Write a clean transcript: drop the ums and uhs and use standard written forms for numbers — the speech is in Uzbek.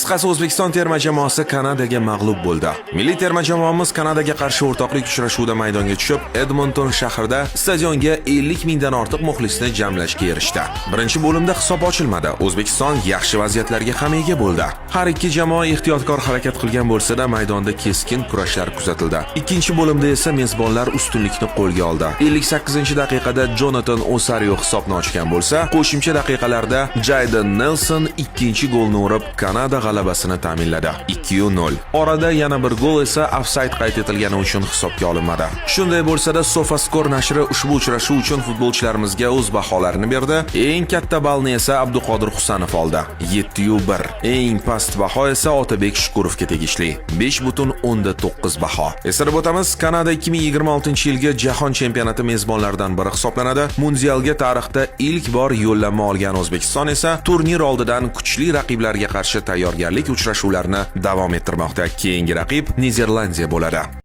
Qisqasi O'zbekiston terma jamoasi Kanadaga mag'lub bo'ldi. Milliy terma jamoamiz Kanadaga qarshi o'rtoqlik uchrashuvida maydonga tushib, Edmonton shahrida stadionga 50 mingdan ortiq muxlisni jamlashga erishdi. Birinchi bo'limda hisob ochilmadi. O'zbekiston yaxshi vaziyatlarga ham ega bo'ldi. Har ikki jamoa ehtiyotkor harakat qilgan bo'lsa-da, maydonda keskin kurashlar kuzatildi. Ikkinchi bo'limda esa mezbonlar ustunlikni qo'lga oldi. 58-daqiqada Jonathan Osario hisobni ochgan bo'lsa, qo'shimcha daqiqalarda Jayden Nelson ikkinchi golni urib, Kanada g'alabasini ta'minladi. 2-0. Orada yana bir gol esa ofsayd qayd etilgani uchun hisobga olinmadi. Shunday bo'lsa-da, SofaScore nashri ushbu uchrashuv uchun futbolchilarimizga o'z baholarini berdi. Eng katta ballni esa Abduqodir Husanov oldi. 7.1. Eng past baho esa Otabek Shukurovga tegishli. 5.9 baho. Eslatib o'tamiz, Kanada 2026-yilgi Jahon chempionati mezbonlaridan biri hisoblanadi. Mundialga tarixda ilk bor yo'llanma olgan O'zbekiston esa turnir oldidan kuchli raqiblarga qarshi tayyorgarlik uchrashuvlarini davom ettirmoqda. Keyingi raqib Niderlandiya bo'ladi.